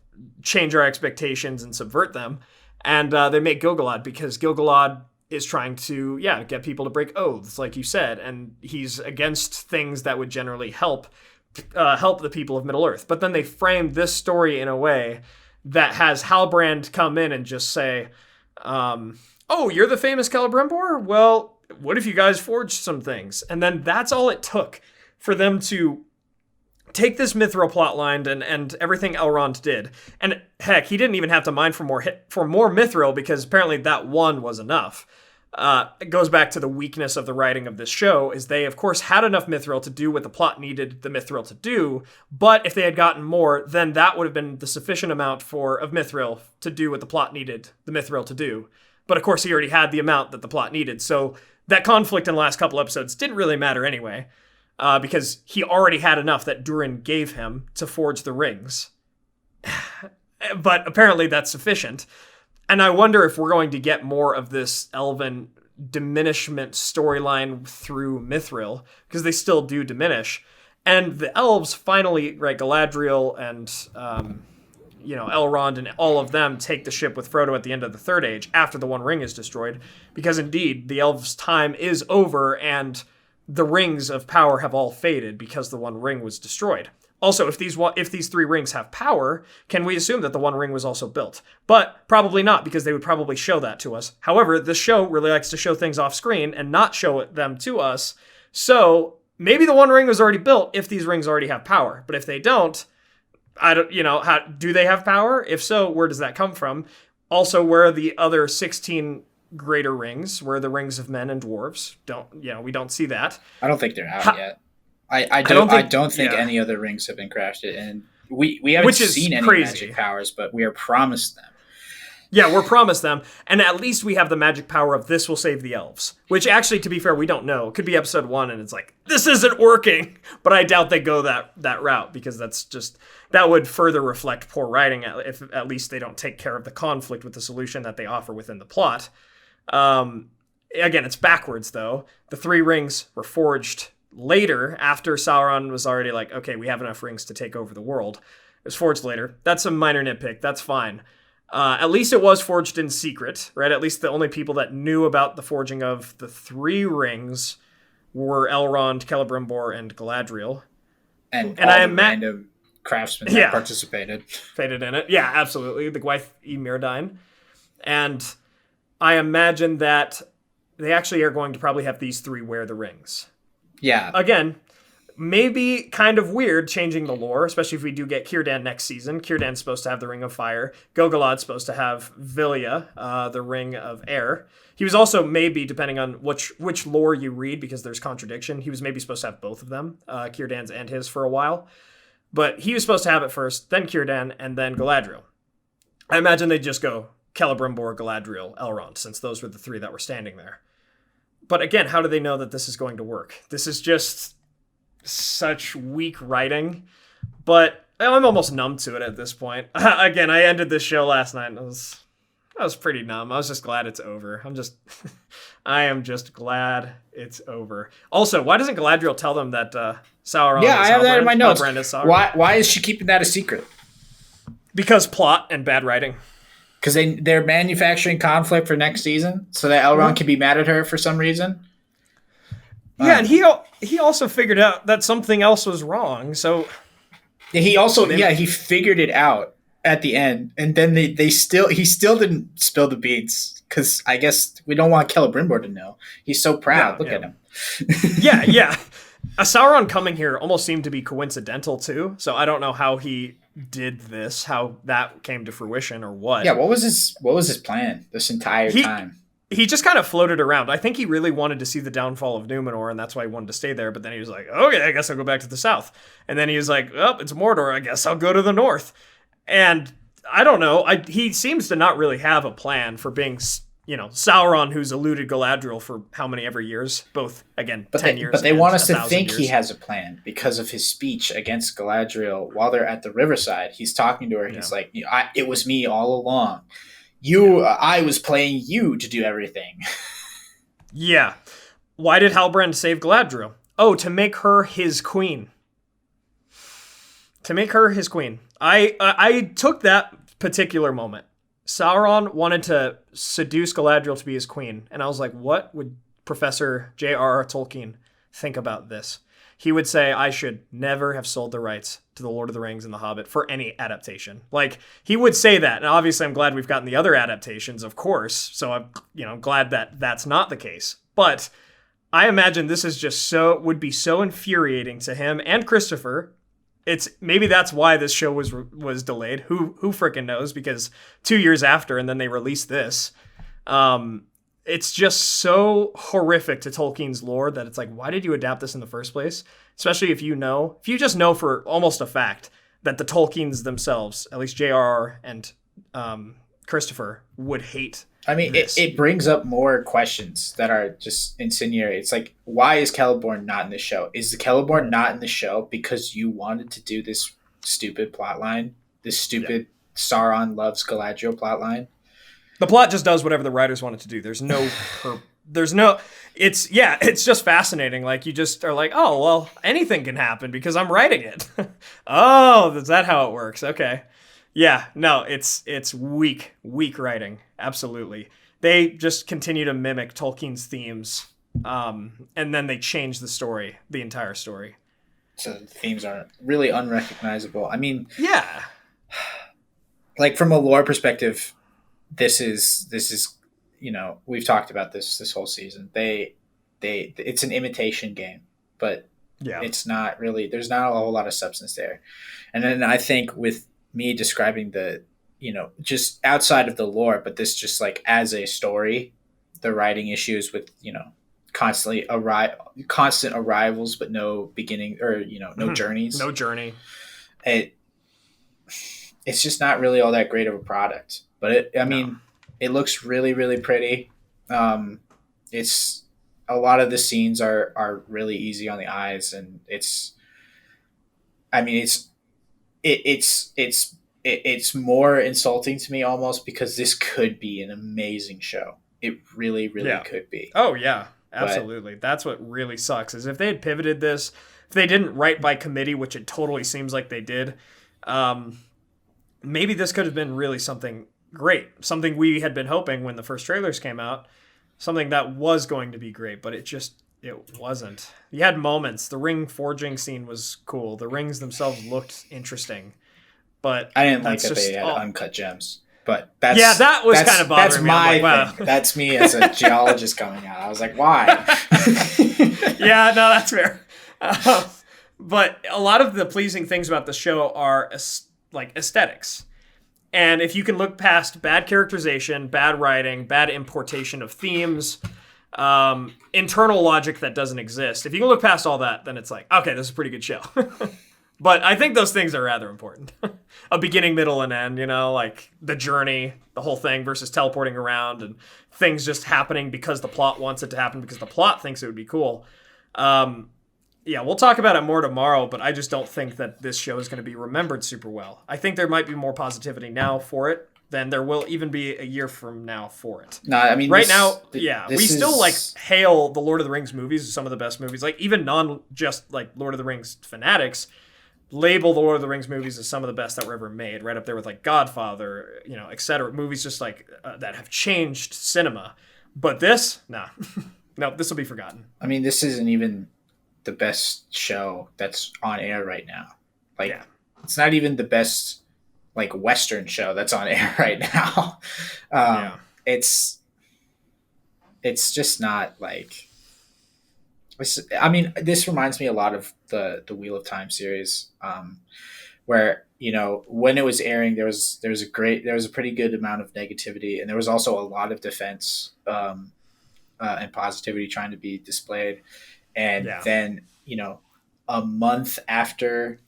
change our expectations and subvert them. And they make Gil-galad because Gil-galad is trying to, get people to break oaths, like you said. And he's against things that would generally help the people of Middle-earth. But then they frame this story in a way that has Halbrand come in and just say, oh, you're the famous Celebrimbor? Well, what if you guys forged some things? And then that's all it took for them to take this Mithril plotline and everything Elrond did. And heck, he didn't even have to mine for more Mithril, because apparently that one was enough. It goes back to the weakness of the writing of this show, is they, of course, had enough Mithril to do what the plot needed the Mithril to do, but if they had gotten more, then that would have been the sufficient amount of Mithril to do what the plot needed the Mithril to do. But of course, he already had the amount that the plot needed, so that conflict in the last couple episodes didn't really matter anyway, because he already had enough that Durin gave him to forge the rings. But apparently that's sufficient. And I wonder if we're going to get more of this elven diminishment storyline through Mithril, because they still do diminish. And the elves finally, right, Galadriel and, Elrond and all of them take the ship with Frodo at the end of the Third Age, after the One Ring is destroyed, because indeed, the elves' time is over, and the rings of power have all faded because the One Ring was destroyed. Also, if these 3 rings have power, can we assume that the One Ring was also built? But probably not, because they would probably show that to us. However, this show really likes to show things off screen and not show them to us. So maybe the One Ring was already built if these rings already have power. But if they don't, do they have power? If so, where does that come from? Also, where are the other 16 greater rings? Where are the rings of men and dwarves? We don't see that. I don't think they're out yet. I don't think any other rings have been crafted, and we haven't seen any magic powers, but we are promised them. Yeah, we're promised them, and at least we have the magic power of this will save the elves, which actually, to be fair, we don't know. It could be episode 1, and it's like, this isn't working, but I doubt they go that route, because that would further reflect poor writing, if at least they don't take care of the conflict with the solution that they offer within the plot. Again, it's backwards, though. The 3 rings were forged later, after Sauron was already like, okay, we have enough rings to take over the world. It was forged later. That's a minor nitpick. That's fine. At least it was forged in secret, right? At least the only people that knew about the forging of the 3 rings were Elrond, Celebrimbor, and Galadriel. And all the random craftsmen that participated in it. Yeah, absolutely. The Gwaith y Myrdain. And I imagine that they actually are going to probably have these 3 wear the rings. Yeah. Again, maybe kind of weird changing the lore, especially if we do get Círdan next season. Círdan's supposed to have the Ring of Fire. Gil-galad's supposed to have Vilya, the Ring of Air. He was also maybe, depending on which lore you read, because there's contradiction, he was maybe supposed to have both of them, Círdan's and his, for a while. But he was supposed to have it first, then Círdan, and then Galadriel. I imagine they'd just go Celebrimbor, Galadriel, Elrond, since those were the three that were standing there. But again, how do they know that this is going to work? This is just such weak writing, but I'm almost numb to it at this point. Again, I ended this show last night and I was pretty numb. I was just glad it's over. I am just glad it's over. Also, why doesn't Galadriel tell them that Sauron is I have that in my notes. Why is she keeping that a secret? Because plot and bad writing. Because they're manufacturing conflict for next season so that Elrond can be mad at her for some reason. Yeah, and he also figured out that something else was wrong, so... He figured it out at the end, and then he still didn't spill the beans because I guess we don't want Celebrimbor to know. He's so proud. Look at him. yeah. A Sauron coming here almost seemed to be coincidental too. So I don't know how he did this, how that came to fruition, or what. Yeah, what was his plan this entire time? He just kind of floated around. I think he really wanted to see the downfall of Numenor, and that's why he wanted to stay there. But then he was like, okay, I guess I'll go back to the south. And then he was like, oh, it's Mordor. I guess I'll go to the north. And I don't know. He seems to not really have a plan for being, Sauron, who's eluded Galadriel for how many ever years? Both, again, 10 years. But they want us to think years. He has a plan because of his speech against Galadriel while they're at the riverside. He's talking to her. He's like, it was me all along. I was playing you to do everything. Yeah. Why did Halbrand save Galadriel? Oh, to make her his queen. I took that particular moment. Sauron wanted to seduce Galadriel to be his queen. And I was like, what would Professor J.R.R. Tolkien think about this? He would say, I should never have sold the rights to The Lord of the Rings and The Hobbit for any adaptation. Like, he would say that. And obviously, I'm glad we've gotten the other adaptations, of course. So I'm glad that that's not the case. But I imagine this is just would be so infuriating to him and Christopher. Maybe that's why this show was delayed. Who freaking knows? Because 2 years after, and then they released this. It's just so horrific to Tolkien's lore that it's like, why did you adapt this in the first place? Especially if you just know for almost a fact that the Tolkiens themselves, at least J.R.R. and Christopher, would hate. I mean, it brings up more questions that are just incendiary. It's like, why is Celeborn not in the show? Is the Celeborn not in the show because you wanted to do this stupid plotline, this stupid Sauron loves Galadriel plotline? The plot just does whatever the writers want it to do. It's just fascinating. Like, you just are like, oh, well, anything can happen because I'm writing it. Oh, is that how it works? Okay. Yeah, no, it's weak writing. Absolutely. They just continue to mimic Tolkien's themes. And then they change the entire story. So the themes are really unrecognizable. I mean, yeah. Like, from a lore perspective, this is we've talked about this whole season. It's an imitation game, but it's not really, there's not a whole lot of substance there. And then I think with me describing the just outside of the lore, but this just like as a story, the writing issues with constant arrivals but no beginning, or no journeys, no journey. It's just not really all that great of a product. But it looks really, really pretty. It's a lot of the scenes are really easy on the eyes, and it's more insulting to me almost because this could be an amazing show. It really, really could be. Oh yeah, absolutely. That's what really sucks is if they had pivoted this, if they didn't write by committee, which it totally seems like they did. Maybe this could have been really something great, something we had been hoping when the first trailers came out, something that was going to be great, but it wasn't. You had moments. The ring forging scene was cool. The rings themselves looked interesting, but I didn't like that they had uncut gems. But that was kind of bothering me. That's my thing. That's me as a geologist coming out. I was like, why? Yeah, no, that's fair. But a lot of the pleasing things about the show are like aesthetics. And if you can look past bad characterization, bad writing, bad importation of themes, internal logic that doesn't exist, if you can look past all that, then it's like, okay, this is a pretty good show. But I think those things are rather important. A beginning, middle, and end, like the journey, the whole thing versus teleporting around and things just happening because the plot wants it to happen because the plot thinks it would be cool. Yeah, we'll talk about it more tomorrow, but I just don't think that this show is going to be remembered super well. I think there might be more positivity now for it than there will even be a year from now for it. No, I mean, we still like hail the Lord of the Rings movies as some of the best movies. Like even just like Lord of the Rings fanatics label the Lord of the Rings movies as some of the best that were ever made, right up there with like Godfather, etc. Movies just like that have changed cinema. But this, nah, no, this will be forgotten. I mean, this isn't even the best show that's on air right now. Like, It's not even the best like Western show that's on air right now. It's just not like. I mean, this reminds me a lot of the Wheel of Time series, where when it was airing, there was a pretty good amount of negativity, and there was also a lot of defense and positivity trying to be displayed. And then a month after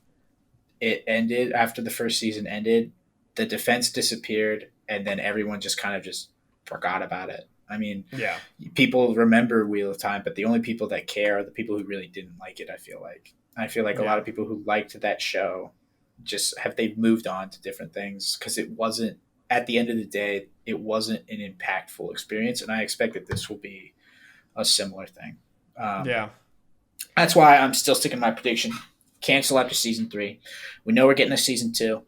it ended, after the first season ended, the defense disappeared, and then everyone just kind of just forgot about it. I mean, people remember Wheel of Time, but the only people that care are the people who really didn't like it. I feel like a lot of people who liked that show they've moved on to different things because it wasn't, at the end of the day, it wasn't an impactful experience. And I expect that this will be a similar thing. That's why I'm still sticking to my prediction. Cancel after season 3. We know we're getting a season 2.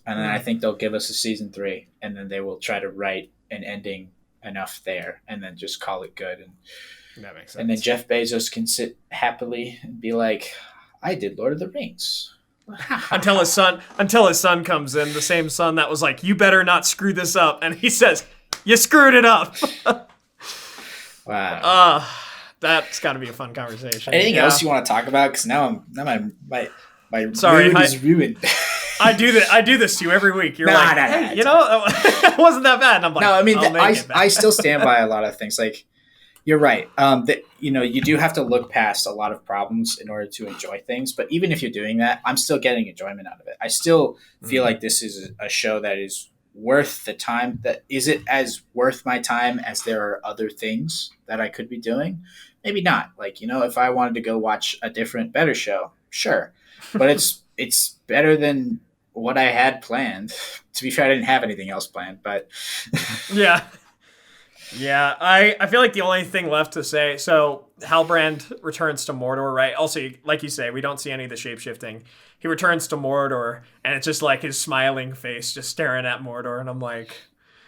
And then I think they'll give us a season 3, and then they will try to write an ending enough there and then just call it good. And that makes sense. And then Jeff Bezos can sit happily and be like, I did Lord of the Rings. until his son comes in, the same son that was like, you better not screw this up, and he says, you screwed it up. Wow. That's got to be a fun conversation. Anything else you want to talk about? Because now my mood is ruined. I do this to you every week. You're hey, it wasn't that bad. And I'm like, no, I mean, I still stand by a lot of things. Like, you're right. That you do have to look past a lot of problems in order to enjoy things. But even if you're doing that, I'm still getting enjoyment out of it. I still feel like this is a show that is worth the time. That is it as worth my time as there are other things that I could be doing? Maybe not. Like, if I wanted to go watch a different, better show, sure. But it's better than what I had planned. To be fair, I didn't have anything else planned, but yeah. I feel like the only thing left to say, so Halbrand returns to Mordor, right? Also, like you say, we don't see any of the shape-shifting. He returns to Mordor, and it's just like his smiling face just staring at Mordor, and I'm like,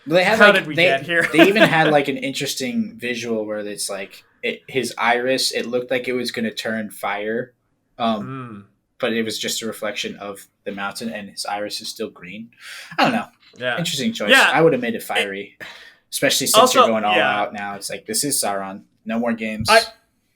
how did we get here? They even had like an interesting visual where it's like his iris, it looked like it was going to turn fire, but it was just a reflection of the mountain, and his iris is still green. I don't know. Yeah. Interesting choice. Yeah. I would have made it fiery. Especially since you're going all out now. It's like, this is Sauron. No more games.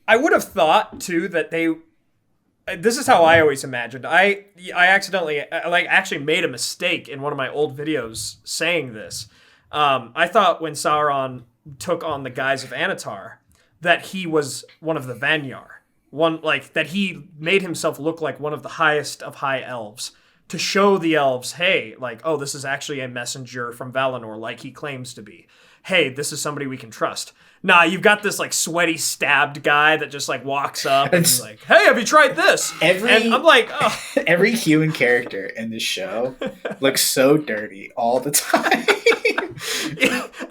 I would have thought, too, that this is how I always imagined. I accidentally, actually made a mistake in one of my old videos saying this. I thought when Sauron took on the guise of Anatar, that he was one of the Vanyar. That he made himself look like one of the highest of high elves, to show the elves, hey, this is actually a messenger from Valinor, like he claims to be. Hey, this is somebody we can trust. Nah, you've got this sweaty stabbed guy that just walks up and is like, hey, have you tried this? And I'm like, oh. Every human character in this show looks so dirty all the time.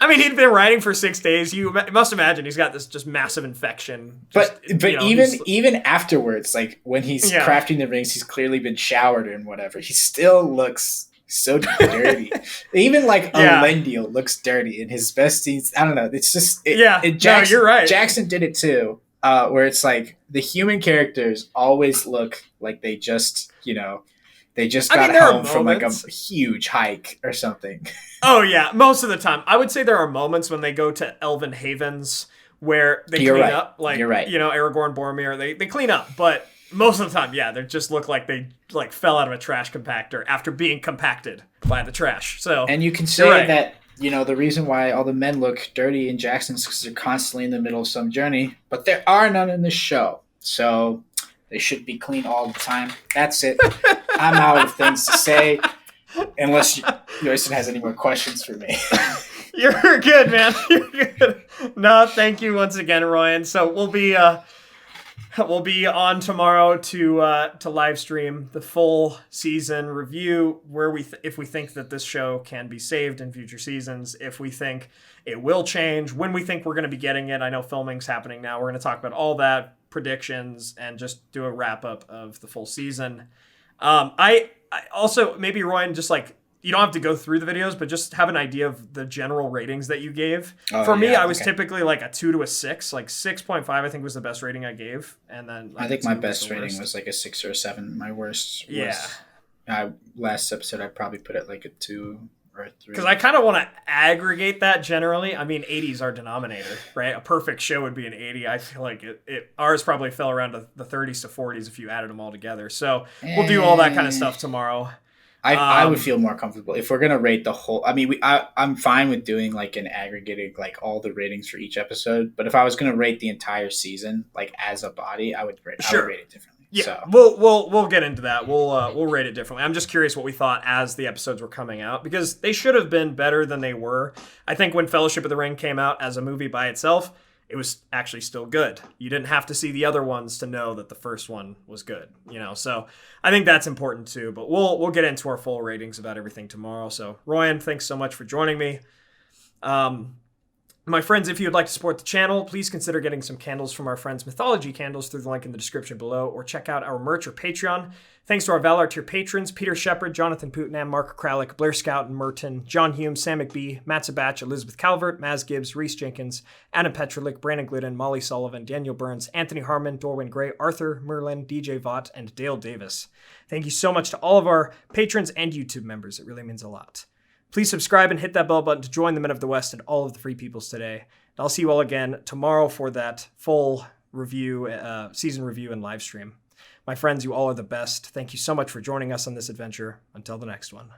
I mean, he'd been writing for 6 days. You must imagine he's got this just massive infection. But even afterwards, when he's crafting the rings, he's clearly been showered and whatever. He still looks so dirty. Even Elendil looks dirty in his best scenes. I don't know. It's just Jackson, you're right. Jackson did it too, where it's like the human characters always look like they just got home from a huge hike or something. Oh yeah, most of the time. I would say there are moments when they go to Elven havens where they clean up, you're right. Aragorn, Boromir, they clean up, but most of the time, they just look like they fell out of a trash compactor after being compacted by the trash. So, and you can say that the reason why all the men look dirty in Jackson's because they're constantly in the middle of some journey, but there are none in the show. So They should be clean all the time. That's it. I'm out of things to say, unless Yoyson has any more questions for me. You're good, man. You're good. No, thank you once again, Royen. So we'll be on tomorrow to live stream the full season review, where if we think that this show can be saved in future seasons, if we think it will change, when we think we're going to be getting it. I know filming's happening now. We're going to talk about all that, predictions, and just do a wrap up of the full season. I also, maybe Royen, just like, you don't have to go through the videos, but just have an idea of the general ratings that you gave. For me, I was typically like a 2 to a 6. Like 6.5, I think, was the best rating I gave. And then I think my best rating was like a 6 or a 7. My worst was... last episode, I'd probably put it like a 2 or a 3. Because I kind of want to aggregate that generally. I mean, 80's our denominator, right? A perfect show would be an 80. I feel like ours probably fell around to the 30s to 40s if you added them all together. So we'll do all that kind of stuff tomorrow. I would feel more comfortable if we're gonna rate the whole. I mean, I'm fine with doing like an aggregated, like all the ratings for each episode. But if I was gonna rate the entire season, like as a body, I would rate it differently. Yeah, so. we'll get into that. We'll rate it differently. I'm just curious what we thought as the episodes were coming out, because they should have been better than they were. I think when Fellowship of the Ring came out as a movie by itself, it was actually still good. You didn't have to see the other ones to know that the first one was good, So I think that's important too. But we'll get into our full ratings about everything tomorrow. So Royen, thanks so much for joining me. My friends, if you would like to support the channel, please consider getting some candles from our friends Mythologie Candles through the link in the description below, or check out our merch or Patreon. Thanks to our Valar tier patrons, Peter Sheppard, Jonathan Putnam, Mark Kralick, Blair Scouten, Merten, John Hume, Sam McBee, Matt Sibbach, Elizabeth Calvert, Maz Gibs, Rhys Jenkins, Adam Petrlik, Brandon Glidden, Molly Sullivan, Daniel Burns, Anthony Harmon, Dorwin Gray, Arthur, Merlin, DJ Vaught, and Dale Davis. Thank you so much to all of our patrons and YouTube members. It really means a lot. Please subscribe and hit that bell button to join the Men of the West and all of the free peoples today. And I'll see you all again tomorrow for that full review, season review and live stream. My friends, you all are the best. Thank you so much for joining us on this adventure. Until the next one.